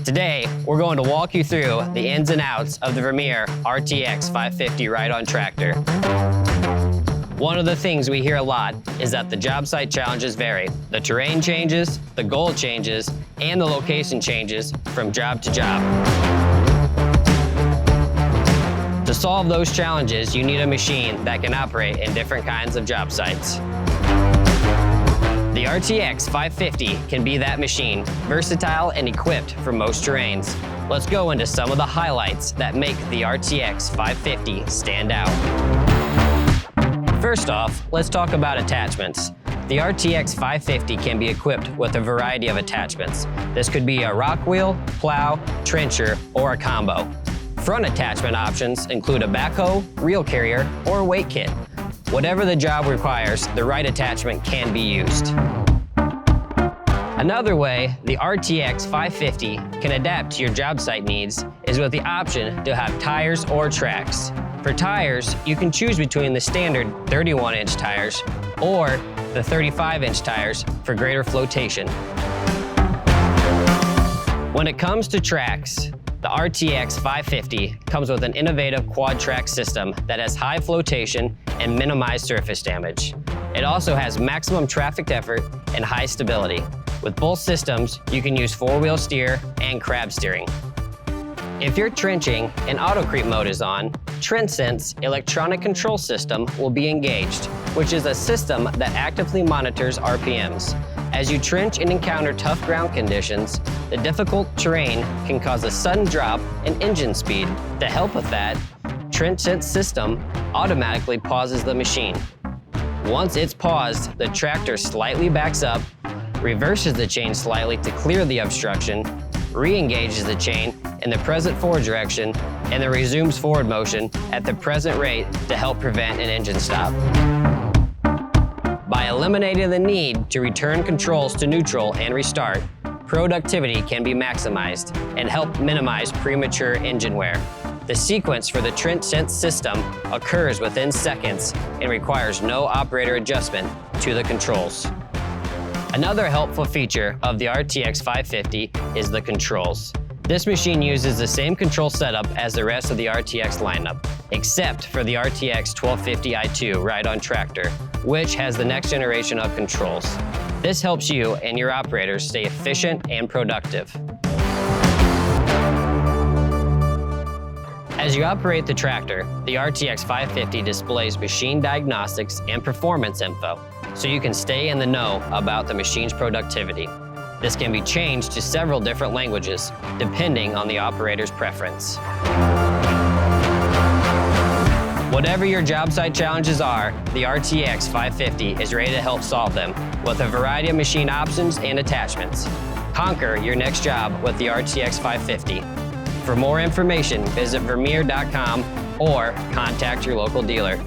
Today, we're going to walk you through the ins and outs of the Vermeer RTX550 ride-on tractor. One of the things we hear a lot is that the job site challenges vary. The terrain changes, the goal changes, and the location changes from job to job. To solve those challenges, you need a machine that can operate in different kinds of job sites. The RTX550 can be that machine, versatile and equipped for most terrains. Let's go into some of the highlights that make the RTX550 stand out. First off, let's talk about attachments. The RTX550 can be equipped with a variety of attachments. This could be a rock wheel, plow, trencher, or a combo. Front attachment options include a backhoe, reel carrier, or a weight kit. Whatever the job requires, the right attachment can be used. Another way the RTX550 can adapt to your job site needs is with the option to have tires or tracks. For tires, you can choose between the standard 31-inch tires or the 35-inch tires for greater flotation. When it comes to tracks, the RTX550 comes with an innovative quad track system that has high flotation and minimized surface damage. It also has maximum traffic effort and high stability. With both systems, you can use four-wheel steer and crab steering. If you're trenching and auto creep mode is on, Trentsense electronic control system will be engaged, which is a system that actively monitors RPMs. As you trench and encounter tough ground conditions, the difficult terrain can cause a sudden drop in engine speed. To help with that, Trentsense system automatically pauses the machine. Once it's paused, the tractor slightly backs up, reverses the chain slightly to clear the obstruction, re-engages the chain in the present forward direction, and then resumes forward motion at the present rate to help prevent an engine stop. By eliminating the need to return controls to neutral and restart, productivity can be maximized and help minimize premature engine wear. The sequence for the Trentsense system occurs within seconds and requires no operator adjustment to the controls. Another helpful feature of the RTX550 is the controls. This machine uses the same control setup as the rest of the RTX lineup, except for the RTX1250i2 ride-on tractor, which has the next generation of controls. This helps you and your operators stay efficient and productive. As you operate the tractor, the RTX550 displays machine diagnostics and performance info, so you can stay in the know about the machine's productivity. This can be changed to several different languages, depending on the operator's preference. Whatever your job site challenges are, the RTX550 is ready to help solve them with a variety of machine options and attachments. Conquer your next job with the RTX550. For more information, visit Vermeer.com or contact your local dealer.